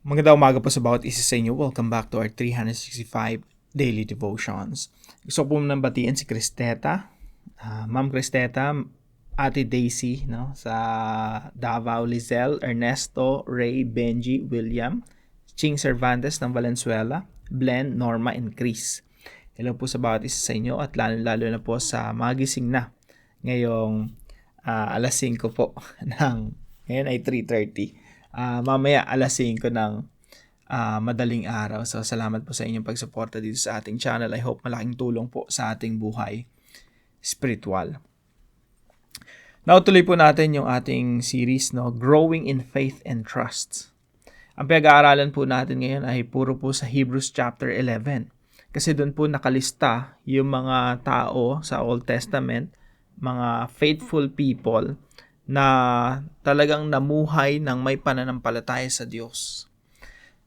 Magandang umaga po sa bawat isa sa inyo. Welcome back to our 365 Daily Devotions. Gusto ko po nang batiin si Cristeta, Ma'am Cristeta, Ate Daisy, no, sa Davao, Lizelle, Ernesto, Ray, Benji, William, Ching Cervantes ng Valenzuela, Blen, Norma, and Chris. Hello po sa bawat isa sa inyo at lalo na po sa magising na ngayong alas 5 po ngayon ay 3:30. Mamaya alas 5 ng madaling araw. So, salamat po sa inyong pagsuporta dito sa ating channel. I hope malaking tulong po sa ating buhay spiritual. Now, tuloy po natin yung ating series, no? Growing in Faith and Trust. Ang pinag-aaralan po natin ngayon ay puro po sa Hebrews chapter 11. Kasi doon po nakalista yung mga tao sa Old Testament, mga faithful people na talagang namuhay ng may pananampalataya sa Diyos.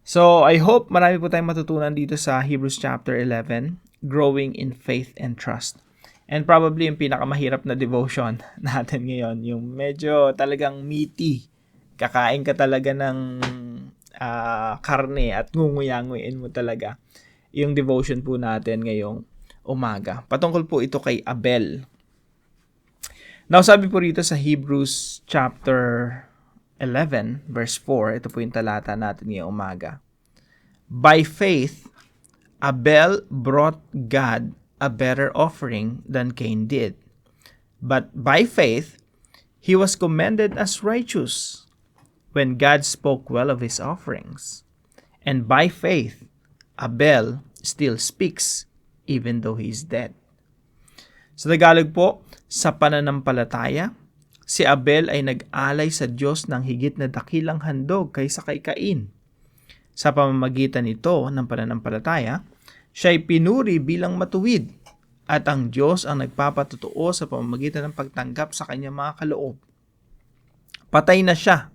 So, I hope marami po tayong matutunan dito sa Hebrews chapter 11, Growing in Faith and Trust. And probably yung pinakamahirap na devotion natin ngayon, yung medyo talagang meaty. Kakain ka talaga ng karne at ngunguya-nguyin mo talaga. Yung devotion po natin ngayong umaga. Patungkol po ito kay Abel. Now, sabi po rito sa Hebrews chapter 11, verse 4, ito po yung talata natin ngayong umaga. By faith, Abel brought God a better offering than Cain did. But by faith, he was commended as righteous when God spoke well of his offerings. And by faith, Abel still speaks even though he is dead. Sa Tagalog po, sa pananampalataya, si Abel ay nag-alay sa Diyos ng higit na dakilang handog kaysa kay Cain. Sa pamamagitan nito ng pananampalataya, siya ay pinuri bilang matuwid at ang Diyos ang nagpapatotoo sa pamamagitan ng pagtanggap sa kanyang mga kaloob. Patay na siya,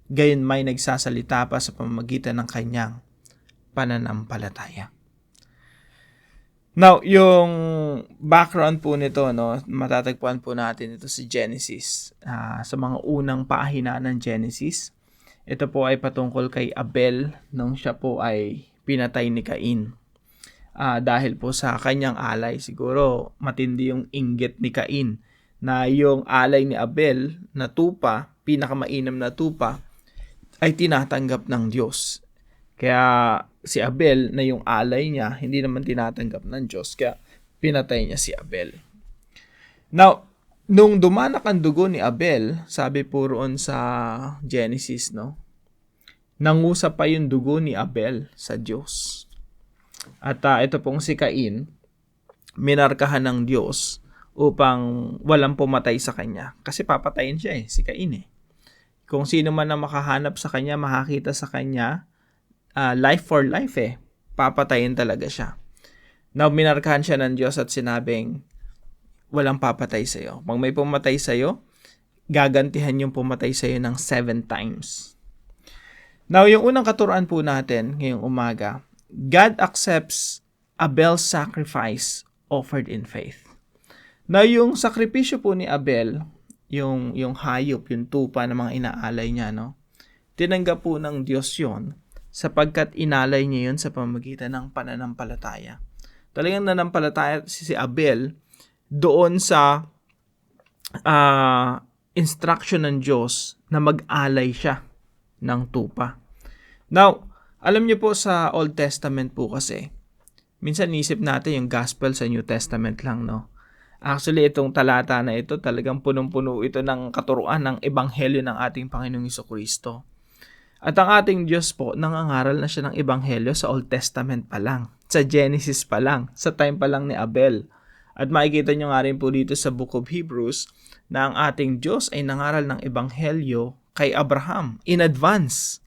gayon may nagsasalita pa sa pamamagitan ng kanyang pananampalataya. Now, yung background po nito, no, matatagpuan po natin ito sa Genesis. Sa mga unang pahina ng Genesis, ito po ay patungkol kay Abel nung siya po ay pinatay ni Cain. Dahil po sa kanyang alay, siguro matindi yung inggit ni Cain na yung alay ni Abel na tupa, pinakamainam na tupa, ay tinatanggap ng Diyos. Kaya si Abel na yung alay niya, hindi naman tinatanggap ng Diyos, kaya pinatay niya si Abel. Now, nung dumanak ang dugo ni Abel, sabi po roon sa Genesis, no? Nangusap pa yung dugo ni Abel sa Diyos. At ito pong si Cain, minarkahan ng Diyos upang walang pumatay sa kanya. Kasi papatayin siya si Cain Kung sino man na makahanap sa kanya, makakita sa kanya, life for life papatayin talaga siya. Now, minarkahan siya ng Diyos at sinabing, walang papatay sa'yo. Pag may pumatay sa'yo, gagantihan yung pumatay sa'yo ng 7 times. Now, yung unang katuruan po natin ngayong umaga, God accepts Abel's sacrifice offered in faith. Now, yung sakripisyo po ni Abel, yung hayop, yung tupa ng mga inaalay niya, no? Tinanggap po ng Diyos yon sapagkat inalay niya yun sa pamamagitan ng pananampalataya. Talagang nanampalataya si Abel doon sa instruction ng Diyos na mag-alay siya ng tupa. Now, alam niyo po sa Old Testament po kasi, minsan isip natin yung gospel sa New Testament lang, no? Actually, itong talata na ito talagang punong-puno ito ng katuruan ng ebanghelyo ng ating Panginoong Jesucristo. At ang ating Diyos po, nangangaral na siya ng ebanghelyo sa Old Testament pa lang, sa Genesis pa lang, sa time pa lang ni Abel. At makikita nyo nga rin po dito sa Book of Hebrews na ang ating Diyos ay nangaral ng ebanghelyo kay Abraham in advance.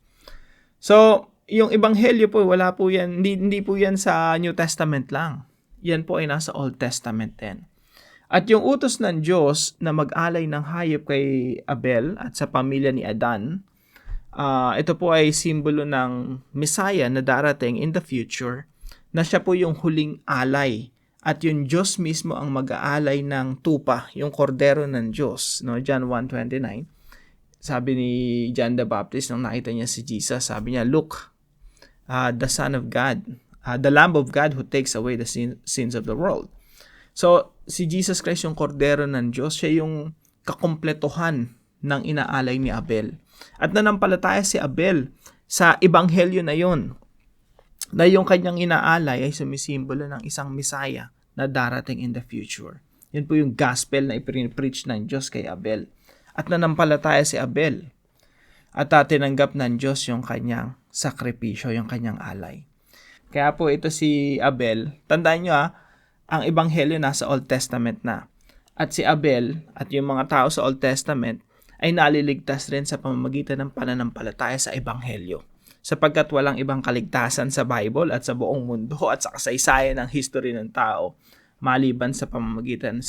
So, yung ebanghelyo po, wala po yan, hindi po yan sa New Testament lang. Yan po ay nasa Old Testament din. At yung utos ng Diyos na mag-alay ng hayop kay Abel at sa pamilya ni Adan, ito po ay simbolo ng Messiah na darating in the future, na siya po yung huling alay. At yung Diyos mismo ang mag-aalay ng tupa, yung kordero ng Diyos. No? John 1:29. Sabi ni John the Baptist nung nakita niya si Jesus, sabi niya, "Look, the Son of God, the Lamb of God who takes away the sins of the world. So, si Jesus Christ yung kordero ng Diyos, siya yung kakumpletuhan ng inaalay ni Abel. At nanampalataya si Abel sa ebanghelyo na yun, na yung kanyang inaalay ay sumisimbolo ng isang Messiah na darating in the future. Yan po yung gospel na ipin-preach ng Diyos kay Abel. At nanampalataya si Abel. At tinanggap ng Diyos yung kanyang sakripisyo, yung kanyang alay. Kaya po ito si Abel, tandaan nyo ang ebanghelyo nasa Old Testament na. At si Abel at yung mga tao sa Old Testament ay naliligtas rin sa pamamagitan ng pananampalataya sa ebanghelyo. Sapagkat walang ibang kaligtasan sa Bible at sa buong mundo at sa kasaysayan ng history ng tao maliban sa pamamagitan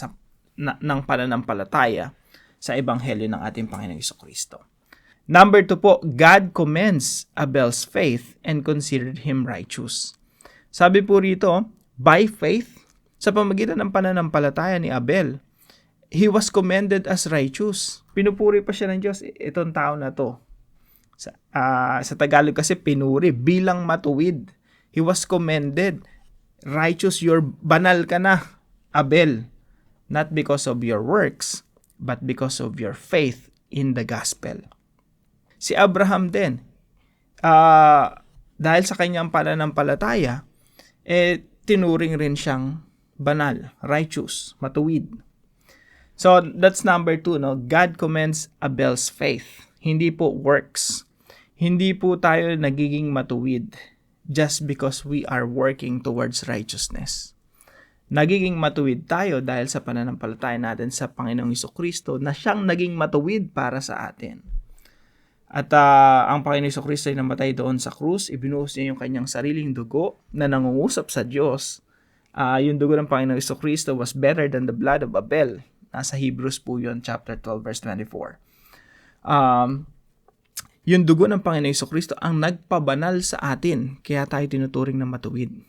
ng pananampalataya sa ebanghelyo ng ating Panginoong Jesucristo. Number 2 po, God commends Abel's faith and considered him righteous. Sabi po rito, by faith, sa pamamagitan ng pananampalataya ni Abel, he was commended as righteous. Pinupuri pa siya ng Diyos, itong tao na to. Sa Tagalog kasi pinuri, bilang matuwid. He was commended. Righteous, banal ka na, Abel. Not because of your works, but because of your faith in the gospel. Si Abraham din, dahil sa kanyang pananampalataya, tinuring rin siyang banal, righteous, matuwid. So, that's number 2, no? God commends Abel's faith, hindi po works. Hindi po tayo nagiging matuwid just because we are working towards righteousness. Nagiging matuwid tayo dahil sa pananampalataya natin sa Panginoong Jesucristo na siyang naging matuwid para sa atin. At ang Panginoong Jesucristo ay namatay doon sa krus, ibinuhos niya yung kanyang sariling dugo na nangungusap sa Diyos. Yung dugo ng Panginoong Jesucristo was better than the blood of Abel. Nasa Hebrews po yun, chapter 12, verse 24. Yung dugo ng Panginoong Jesucristo ang nagpabanal sa atin, kaya tayo tinuturing na matuwid.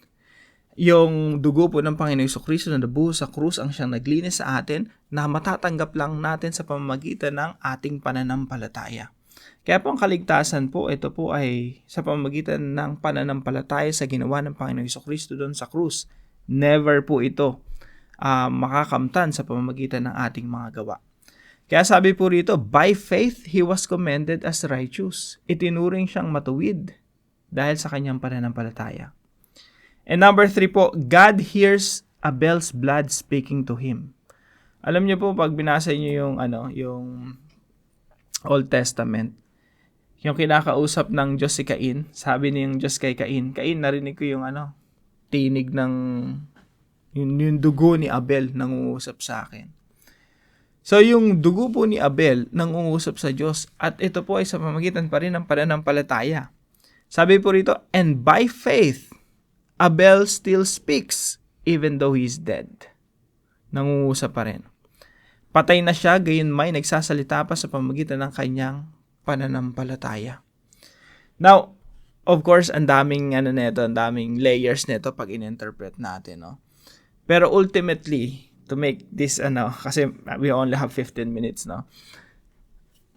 Yung dugo po ng Panginoong Jesucristo na nabuhos sa krus ang siyang naglinis sa atin na matatanggap lang natin sa pamamagitan ng ating pananampalataya. Kaya po ang kaligtasan po, ito po ay sa pamamagitan ng pananampalataya sa ginawa ng Panginoong Jesucristo doon sa krus. Never po ito makakamtan sa pamamagitan ng ating mga gawa. Kaya sabi po rito, by faith, he was commended as righteous. Itinuring siyang matuwid dahil sa kanyang pananampalataya. And number 3 po, God hears Abel's blood speaking to him. Alam niyo po, pag binasa niyo yung Old Testament, yung kinakausap ng Diyos si Cain, sabi niyang Diyos kay Cain, Cain, narinig ko yung tinig ng yung dugo ni Abel nangungusap sa akin. So, yung dugo po ni Abel nangungusap sa Diyos at ito po ay sa pamamagitan pa rin ng pananampalataya. Sabi po rito, and by faith, Abel still speaks even though he is dead. Nangungusap pa rin. Patay na siya, gayon may nagsasalita pa sa pamamagitan ng kanyang pananampalataya. Now, of course, ang daming layers nito pag in-interpret natin, no? Pero ultimately, to make this kasi we only have 15 minutes, no?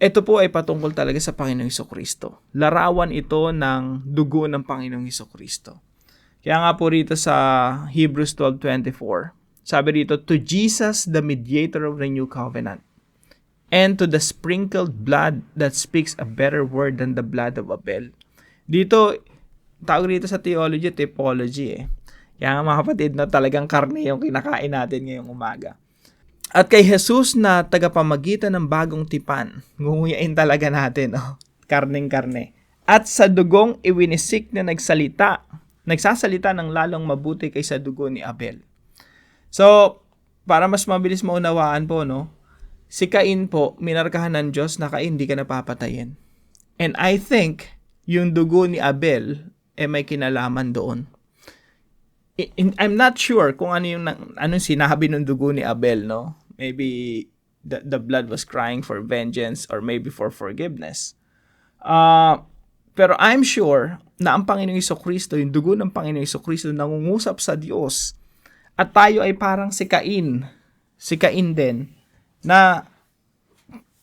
Ito po ay patungkol talaga sa Panginoong Jesucristo. Larawan ito ng dugo ng Panginoong Jesucristo. Kaya nga po rito sa Hebrews 12:24, sabi dito, to Jesus, the mediator of the new covenant, and to the sprinkled blood that speaks a better word than the blood of Abel. Dito, tawag dito sa theology, typology Kaya nga mga kapatid, talagang karne yung kinakain natin ngayong umaga. At kay Jesus na tagapamagitan ng bagong tipan, ngunguyain talaga natin, karneng-karne. At sa dugong iwinisik na nagsasalita ng lalong mabuti kaysa dugo ni Abel. So, para mas mabilis maunawaan po, si Cain po, minarkahan ng Diyos na Cain, hindi ka napapatayin. And I think, yung dugo ni Abel, may kinalaman doon. I'm not sure kung anong sinabi ng dugo ni Abel, no? Maybe the blood was crying for vengeance or maybe for forgiveness. Pero I'm sure na ang Panginoong Jesucristo, yung dugo ng Panginoong Jesucristo nangungusap sa Diyos at tayo ay parang si Cain din na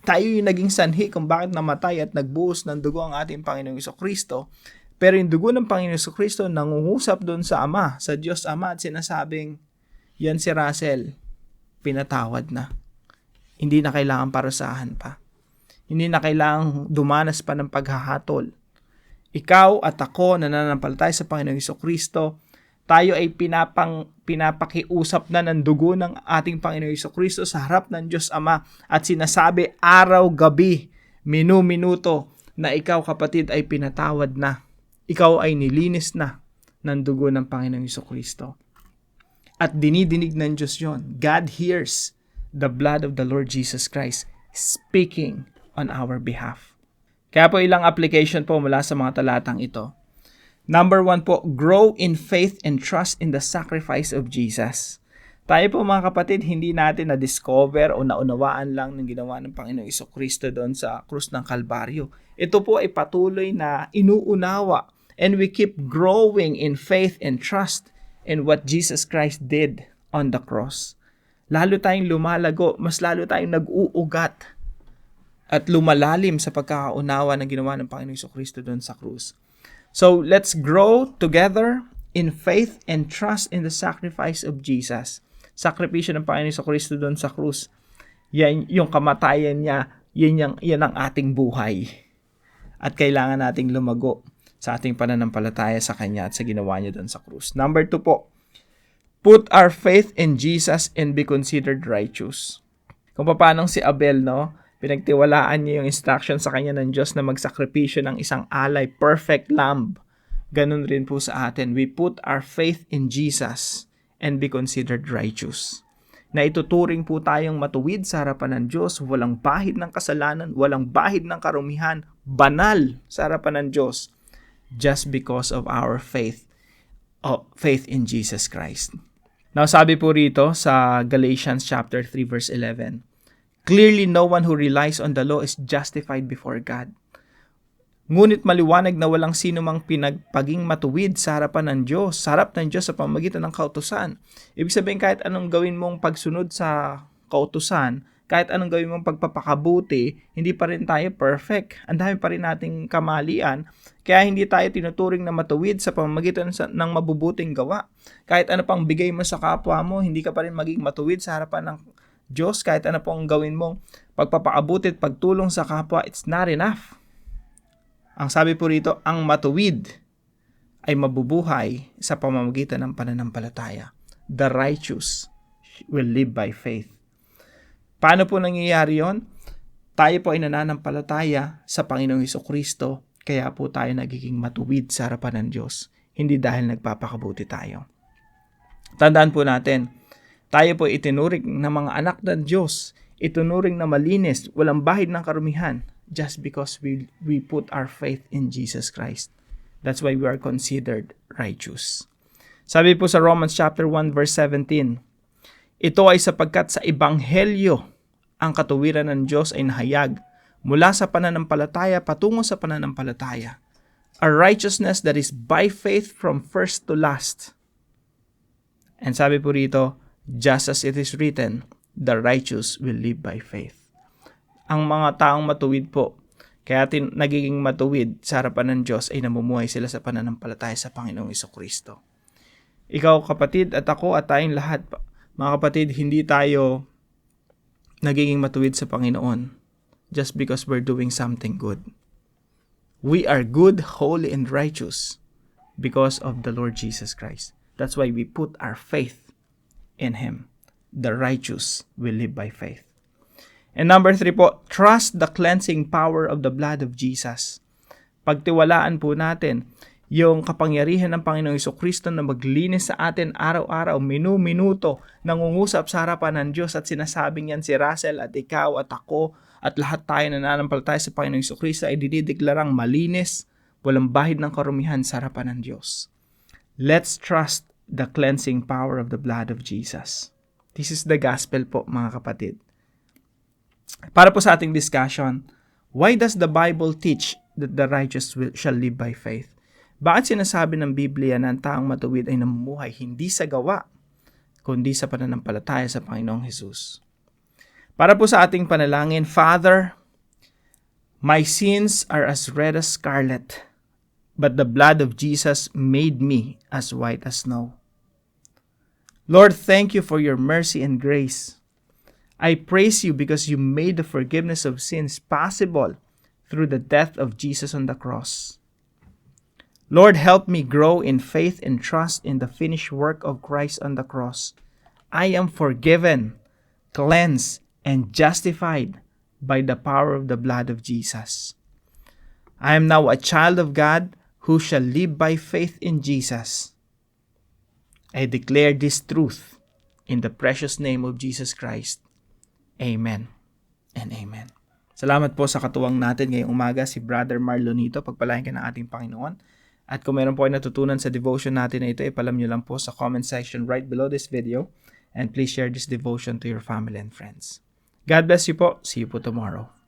tayo yung naging sanhi kung bakit namatay at nagbuhos ng dugo ang ating Panginoong Jesucristo Pero yung dugo ng Panginoong Jesucristo nangungusap doon sa Ama, sa Diyos Ama, at sinasabing, yan si Russell, pinatawad na. Hindi na kailangan parusahan pa. Hindi na kailangang dumanas pa ng paghahatol. Ikaw at ako na nananampalataya sa Panginoong Jesucristo, tayo ay pinapakiusap na ng dugo ng ating Panginoong Jesucristo sa harap ng Diyos Ama at sinasabi araw-gabi, minu-minuto na ikaw kapatid ay pinatawad na. Ikaw ay nilinis na ng dugo ng Panginoong Jesucristo. At dinidinig ng Diyos yon. God hears the blood of the Lord Jesus Christ speaking on our behalf. Kaya po ilang application po mula sa mga talatang ito. Number 1 po, grow in faith and trust in the sacrifice of Jesus. Tayo po mga kapatid, hindi natin na-discover o naunawaan lang ng ginawa ng Panginoong Jesucristo doon sa krus ng Kalbaryo. Ito po ay patuloy na inuunawa, and we keep growing in faith and trust in what Jesus Christ did on the cross. Lalo tayong lumalago, mas lalo tayong nag-uugat at lumalalim sa pagkakaunawa ng ginawa ng Panginoong Jesucristo doon sa krus. So, let's grow together in faith and trust in the sacrifice of Jesus. Sakripisyo ng Panginoong Jesucristo doon sa krus. Yan yung kamatayan niya, yan ang ating buhay. At kailangan nating lumago sa ating pananampalataya sa Kanya at sa ginawa niya doon sa krus. Number 2 po, put our faith in Jesus and be considered righteous. Kung paano si Abel, no? Pinagtiwalaan niya yung instruction sa kanya ng Diyos na magsakripisyo ng isang alay, perfect lamb. Ganun rin po sa atin. We put our faith in Jesus and be considered righteous. Na ituturing po tayong matuwid sa harapan ng Diyos, walang bahid ng kasalanan, walang bahid ng karumihan, banal sa harapan ng Diyos, just because of our faith in Jesus Christ. Now, sabi po rito sa Galatians chapter 3 verse 11, clearly, no one who relies on the law is justified before God. Ngunit maliwanag na walang sino mang pinagpaging matuwid sa harapan ng Diyos, sa harap ng Diyos sa pamamagitan ng kautusan. Ibig sabihin, kahit anong gawin mong pagsunod sa kautusan, kahit anong gawin mong pagpapakabuti, hindi pa rin tayo perfect. Ang dami pa rin nating kamalian, kaya hindi tayo tinuturing na matuwid sa pamamagitan ng mabubuting gawa. Kahit ano pang bigay mo sa kapwa mo, hindi ka pa rin maging matuwid sa harapan ng Diyos. Kahit ano pong gawin mong pagpapakabuti at pagtulong sa kapwa, it's not enough. Ang sabi po rito, ang matuwid ay mabubuhay sa pamamagitan ng pananampalataya. The righteous will live by faith. Paano po nangyayari yon? Tayo po ay nananampalataya sa Panginoong Jesucristo, kaya po tayo nagiging matuwid sa harapan ng Diyos. Hindi dahil nagpapakabuti tayo. Tandaan po natin, tayo po itinuring na mga anak ng Diyos, itinuring na malinis, walang bahid ng karumihan, just because we put our faith in Jesus Christ. That's why we are considered righteous. Sabi po sa Romans chapter 1 verse 17, ito ay sapagkat sa ebanghelyo ang katuwiran ng Diyos ay nahayag mula sa pananampalataya patungo sa pananampalataya. A righteousness that is by faith from first to last. And sabi po rito, just as it is written, the righteous will live by faith. Ang mga taong matuwid po, kaya nagiging matuwid sa harapan ng Diyos ay namumuhay sila sa pananampalataya sa Panginoong Jesucristo. Ikaw kapatid at ako at tayong lahat, mga kapatid, hindi tayo nagiging matuwid sa Panginoon just because we're doing something good. We are good, holy, and righteous because of the Lord Jesus Christ. That's why we put our faith in Him. The righteous will live by faith. And number 3 po, trust the cleansing power of the blood of Jesus. Pagtiwalaan po natin yung kapangyarihan ng Panginoong Jesucristo na maglinis sa atin araw-araw, minu-minuto, nangungusap sa harapan ng Diyos at sinasabing yan si Russell at ikaw at ako at lahat tayo na nananampalataya sa Panginoong Jesucristo ay dinideklarang malinis, walang bahid ng karumihan sa harapan ng Diyos. Let's trust the cleansing power of the blood of Jesus. This is the gospel po, mga kapatid. Para po sa ating discussion, why does the Bible teach that the righteous shall live by faith? Bakit sinasabi ng Biblia na ang taong matuwid ay namumuhay hindi sa gawa, kundi sa pananampalataya sa Panginoong Hesus? Para po sa ating panalangin, Father, my sins are as red as scarlet, but the blood of Jesus made me as white as snow. Lord, thank you for your mercy and grace. I praise you because you made the forgiveness of sins possible through the death of Jesus on the cross. Lord, help me grow in faith and trust in the finished work of Christ on the cross. I am forgiven, cleansed, and justified by the power of the blood of Jesus. I am now a child of God who shall live by faith in Jesus. I declare this truth in the precious name of Jesus Christ. Amen and amen. Salamat po sa katuwang natin ngayong umaga, si Brother Marlonito. Pagpalain ka ng ating Panginoon. At kung meron po ay natutunan sa devotion natin na ito, ipalam nyo lang po sa comment section right below this video. And please share this devotion to your family and friends. God bless you po. See you po tomorrow.